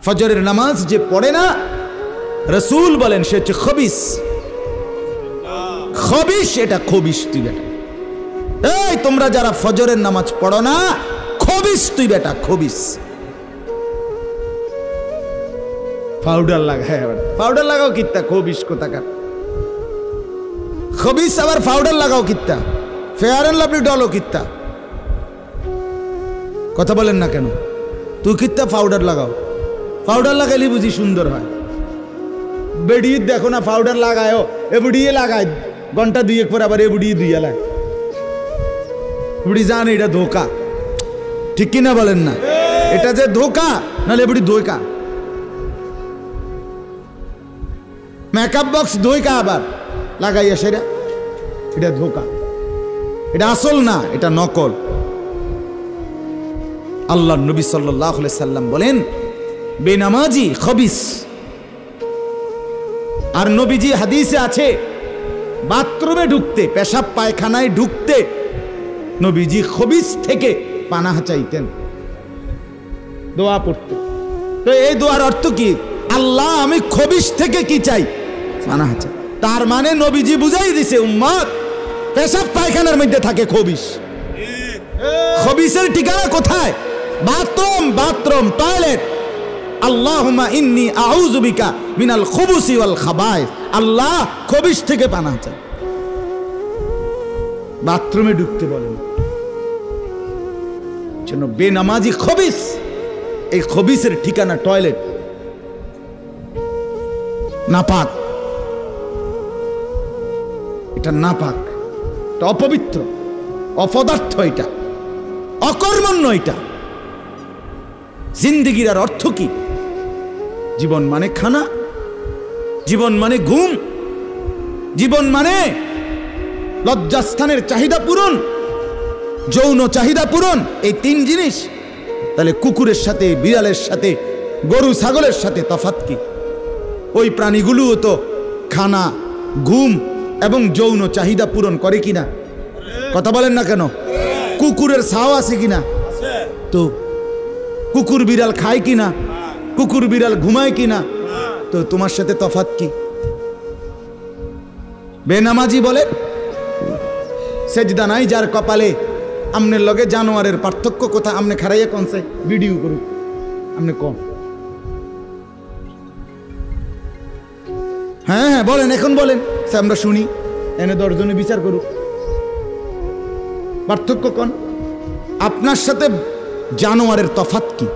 ফজরের নামাজ যে পড়ে না, রাসূল বলেন সে হচ্ছে খবিস। খবিস, এটা খবিস তুই বেটা। এই তোমরা যারা ফজরের নামাজ পড়ো না, খবিস তুই বেটা, খবিস। পাউডার লাগায়, আবার পাউডার লাগাও কিত্তা, খবিস কোথাকার। খবিস আবার পাউডার লাগাও কিত্তা, ফেয়ার এন্ড লাভলি ডলও কিত্তা। কথা বলেন না কেন? তুই কিত্তা পাউডার লাগাও, পাউডার লাগাইলে বুঝি সুন্দর হয়। বেড়ি দেখো না পাউডার লাগায়ও, এবুড়িয়ে লাগায় ঘন্টা দুয়েক পর আবার এবুড়িয়ে দুইয়া লাগ। বুড়ি জান এটা ধোকা, ঠিক কিনা বলেন না? এটা যে ধোকা, নাহলে এবুড়ি ধোকা। মেকআপ বক্স ধোকা আবার লাগাইয়া সেটা, এটা ধোকা, এটা আসল না, এটা নকল। আল্লাহ নবী সাল্লাল্লাহু আলাইহি সাল্লাম বলেন বেনামাজি খবিস। আর নবীজি হাদিসে আছে বাথরুমে ঢুকতে, পেশাব পায়খানায় ঢুকতে নবীজি খবিস থেকে পানাহ চাইতেন, দোয়া পড়তেন। তো এই দোয়ার অর্থ কি? আল্লাহ আমি খবিস থেকে কি চাই? পানাহ চাই। তার মানে নবীজি বুঝাই দিছে উম্মত, পেশাব পায়খানার মধ্যে থাকে খবিস। খবিসের ঠিকানা কোথায়? Bathroom, bathroom, toilet. আল্লাহুম্মা ইন্নী আউযু বিকা মিনাল খুবুসি ওয়াল খাবায়েস। আল্লাহ খবিস থেকে পানাহ চাই। বাথরুমে ঢুকতে বলেন, জন্য বেনামাজি খবিস। এই খবিসের ঠিকানা টয়লেট, নাপাক। এটা নাপাক, এটা অপবিত্র, অপদার্থ, এটা অকর্মণ্য। এটা জিন্দেগির আর অর্থ কি? জীবন মানে খানা, জীবন মানে ঘুম, জীবন মানে লজ্জাস্থানের চাহিদা পূরণ, যৌন চাহিদা পূরণ, এই তিন জিনিস। তাহলে কুকুরের সাথে, বিড়ালের সাথে, গরু ছাগলের সাথে তফাৎ কি? ওই প্রাণীগুলোও তো খানা, ঘুম এবং যৌন চাহিদা পূরণ করে কিনা? কথা বলেন না কেন? কুকুরের ছাও আছে কিনা? তো কুকুর বিড়াল খায় কিনা? কুকুর বিড়াল ঘুমায় কিনা? তো তোমার সাথে তফাৎ কি? বেনামাজি বলে সেজদা নাই যার কপালে। আমনের লগে জানোয়ারের পার্থক্য কোথায়? আমনে খারাইয়া কোন সে ভিডিও করুক, আমনে কোন? হ্যাঁ হ্যাঁ বলেন, এখন বলেন, আমরা শুনি। এনে 10 জনে বিচার করুক, পার্থক্য কোন? আপনার সাথে জানোয়ারের তফাৎ কি?